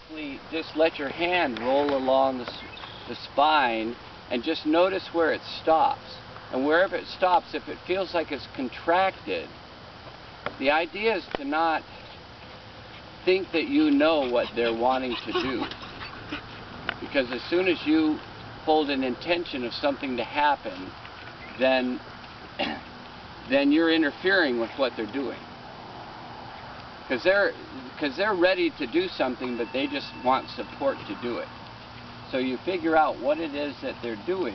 basically just let your hand roll along the spine and just notice where it stops. And wherever it stops, if it feels like it's contracted, the idea is to not think that you know what they're wanting to do. Because as soon as you hold an intention of something to happen, then you're interfering with what they're doing. Because they're ready to do something, but they just want support to do it. So you figure out what it is that they're doing,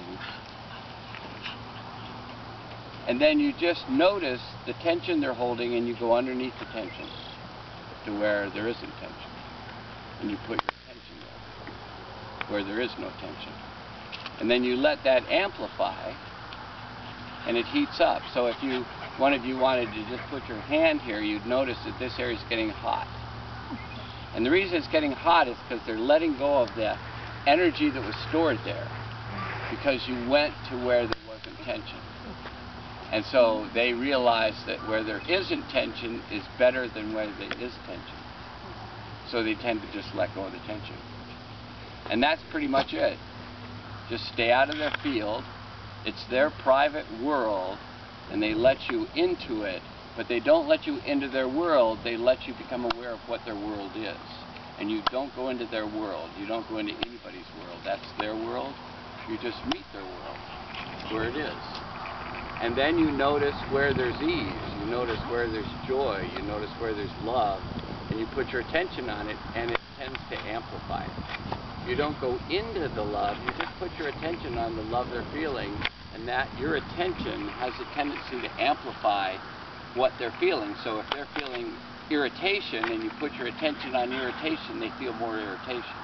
and then you just notice the tension they're holding, and you go underneath the tension to where there isn't tension. And you put your attention there, where there is no tension. And then you let that amplify, and it heats up. So if one of you wanted to just put your hand here, you'd notice that this area is getting hot. And the reason it's getting hot is because they're letting go of the energy that was stored there, because you went to where there wasn't tension. And so they realize that where there isn't tension is better than where there is tension. So they tend to just let go of the tension. And that's pretty much it. Just stay out of their field. It's their private world, and they let you into it, but they don't let you into their world. They let you become aware of what their world is. And you don't go into their world. You don't go into anybody's world. That's their world. You just meet their world, where it is. And then you notice where there's ease. You notice where there's joy. You notice where there's love. And you put your attention on it, and it tends to amplify it. You don't go into the love. You just put your attention on the love they're feeling, and that your attention has a tendency to amplify what they're feeling. So if they're feeling irritation and you put your attention on irritation, they feel more irritation.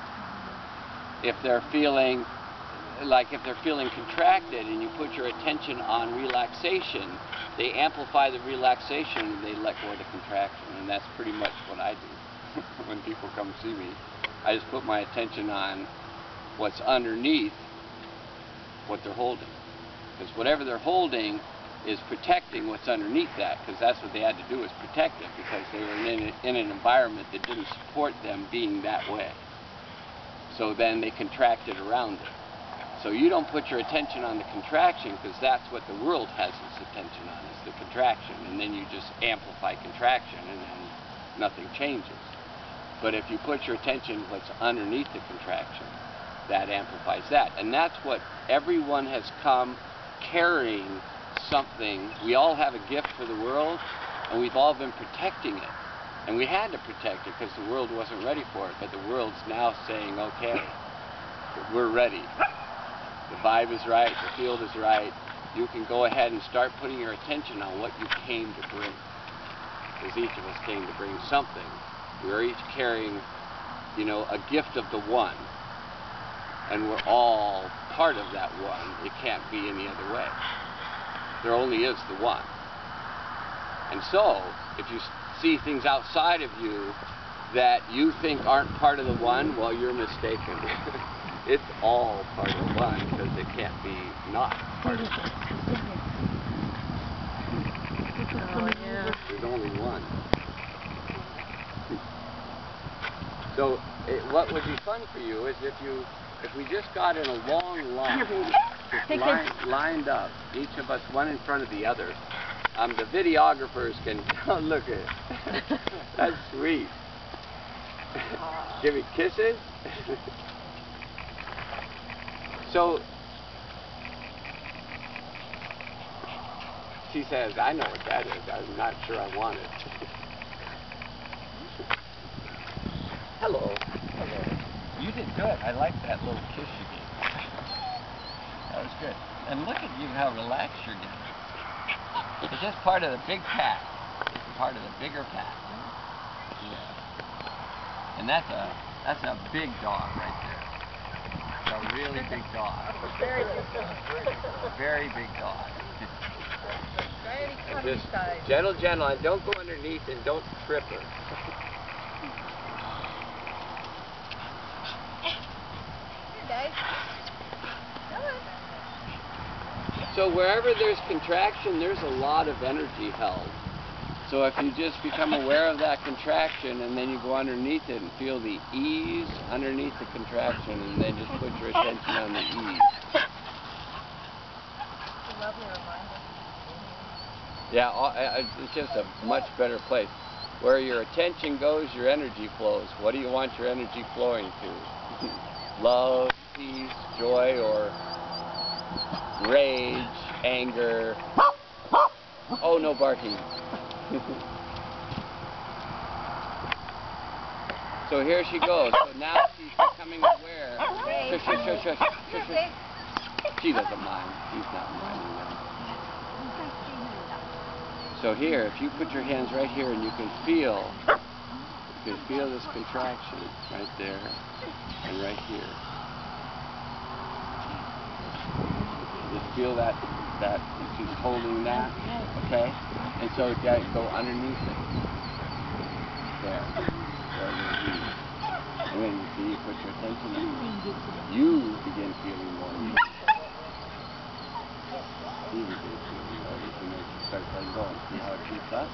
If they're feeling contracted and you put your attention on relaxation, they amplify the relaxation and they let go of the contraction. And that's pretty much what I do when people come see me. I just put my attention on what's underneath what they're holding. Because whatever they're holding is protecting what's underneath that, because that's what they had to do, is protect it, because they were in an environment that didn't support them being that way. So then they contracted around it. So you don't put your attention on the contraction, because that's what the world has its attention on, is the contraction, and then you just amplify contraction, and then nothing changes. But if you put your attention what's underneath the contraction, that amplifies that. And that's what everyone has come carrying something. We all have a gift for the world, and we've all been protecting it. And we had to protect it because the world wasn't ready for it, but the world's now saying, okay, we're ready. The vibe is right, the field is right. You can go ahead and start putting your attention on what you came to bring. Because each of us came to bring something. We're each carrying, a gift of the one. And we're all part of that one. It can't be any other way. There only is the one. And so, if you see things outside of you that you think aren't part of the one, well, you're mistaken. It's all part of the one, because it can't be not part of the one. Oh, yeah. There's only one. So, what would be fun for you is if we just got in a long line, just lined up, each of us one in front of the other. The videographers can look at it. That's sweet. Give me kisses. So she says, I know what that is. I'm not sure I want it. Hello. Hello. You did good. I like that little kiss you gave. That was good. And look at you, how relaxed you're getting. It's just part of the big pack. It's part of the bigger pack. Yeah. And that's a big dog right there. It's a really big dog. Very big dog. Very big dog. Very And just size. gentle, and don't go underneath and don't trip her. Here, guys. Come on. So wherever there's contraction, there's a lot of energy held. So if you just become aware of that contraction and then you go underneath it and feel the ease underneath the contraction, and then just put your attention on the E. It's a lovely reminder. Yeah, it's just a much better place. Where your attention goes, your energy flows. What do you want your energy flowing to? Love, peace, joy, or rage, anger? Oh, no barking. So here she goes. So now she's becoming aware. Shush, shush, shush, shush, shush, shush. She doesn't mind. She's not minding them. So here, if you put your hands right here and you can feel this contraction right there and right here. Just feel that she's holding that, okay? And so you got to go underneath it. There. And then you see, you put your attention on it. You begin feeling more easy. You begin feeling more easy, and then you start letting go. See how it heats up?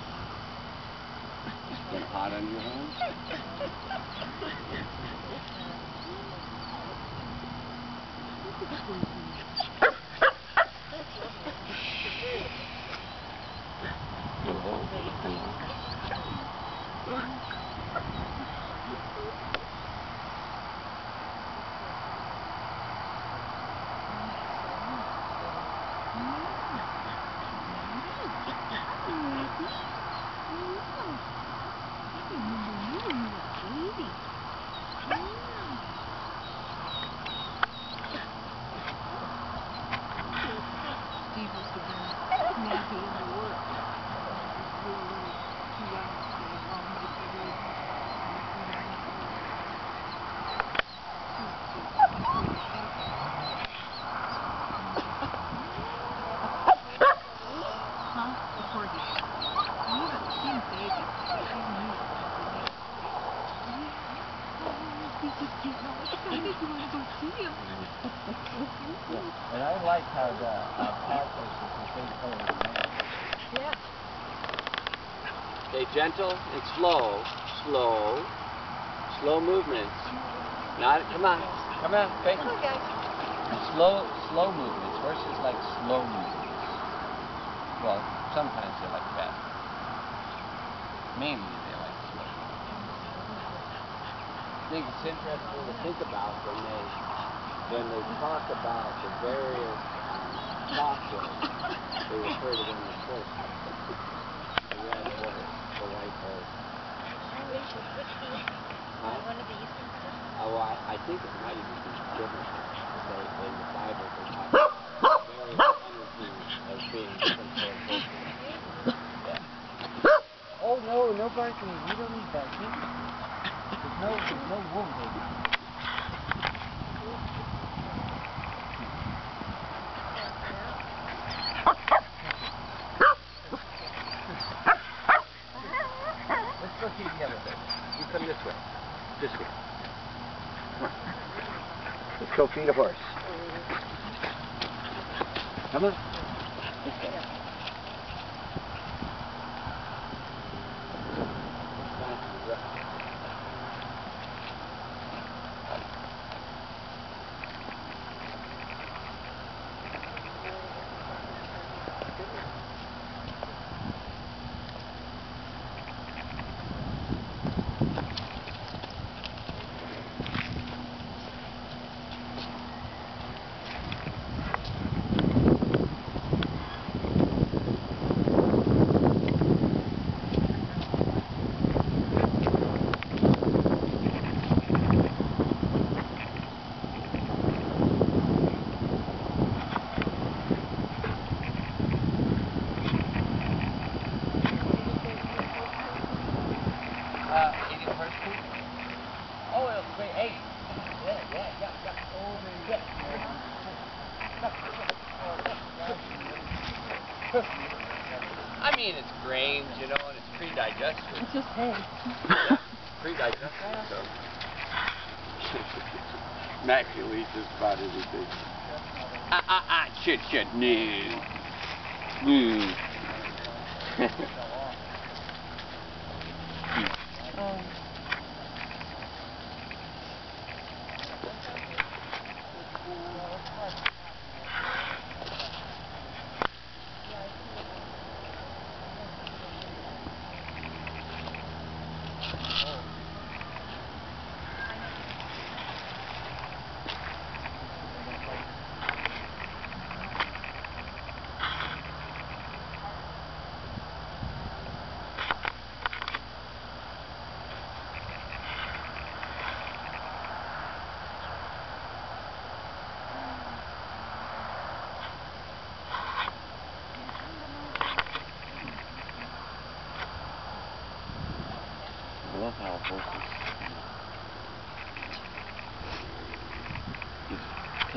It's been hot on your hands. And I like how the pathways is a big color. Yeah. Stay gentle and slow, slow movements. Come on, okay? Come on, guys. Slow movements. Horses like slow movements. Well, sometimes they like fast. Mainly they like slow. I think it's interesting to think about when they talk about the various chakras, they refer to them as horses. The red horse, the white horse. Which horse? Huh? One of the Eastern horses? Oh, I think it might even be different. In the Bible, they talk about various energies as being different sort of horses. Yeah. Oh no barking. We don't need barking. There's no wool baby. Let's go see the other thing. You come this way. This way. Come on. Let's go feed a horse. Come on. This way. Oh, it'll say 8. Yeah. Oh, there you go. I mean, it's grains, you know, and it's pre-digested. It's just hay. Yeah, pre-digested, so. Max will eat just about everything. Shit, no. Oh.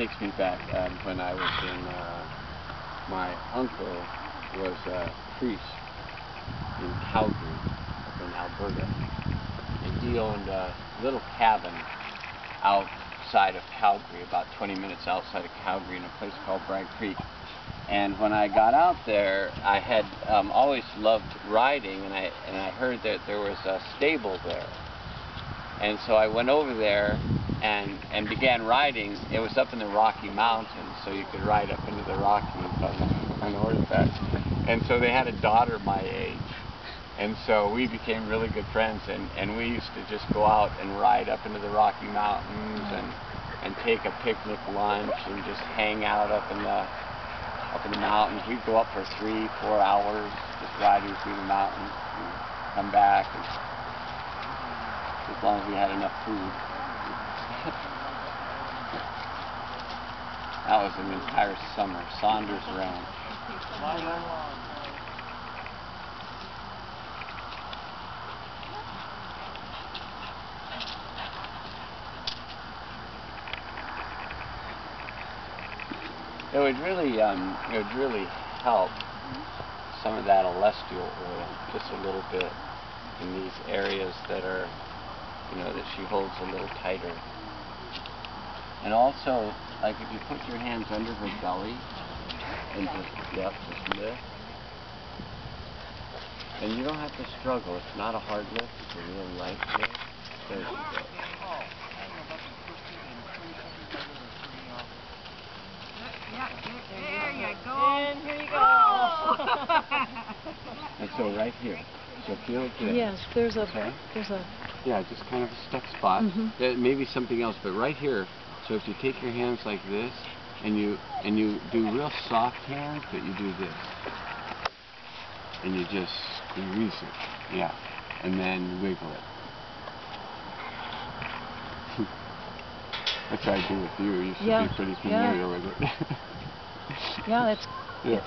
takes me back when I was in, my uncle was a priest in Calgary, up in Alberta. And he owned a little cabin outside of Calgary, about 20 minutes outside of Calgary, in a place called Bragg Creek. And when I got out there, I had always loved riding, and I heard that there was a stable there. And so I went over there and began riding. It was up in the Rocky Mountains, so you could ride up into the Rockies on horseback. And so they had a daughter my age. And so we became really good friends, and we used to just go out and ride up into the Rocky Mountains and take a picnic lunch and just hang out up in the mountains. We'd go up for 3-4 hours just riding through the mountains and come back, and as long as we had enough food. That was an entire summer. Saunders Ranch. It would really help some of that celestial oil, just a little bit, in these areas that are, that she holds a little tighter. And also, like if you put your hands under her belly and just lift, and you don't have to struggle. It's not a hard lift. It's a real light lift. There you go. There you go. And here you go. And so right here, so feel it there. Yes, there's a, okay? Yeah, just kind of a stuck spot. There may be something else, but right here. So if you take your hands like this, and you do real soft hands, but you do this, and you just squeeze it, yeah, and then wiggle it. That's what I do with you. You should be pretty familiar with it. Yeah, yeah.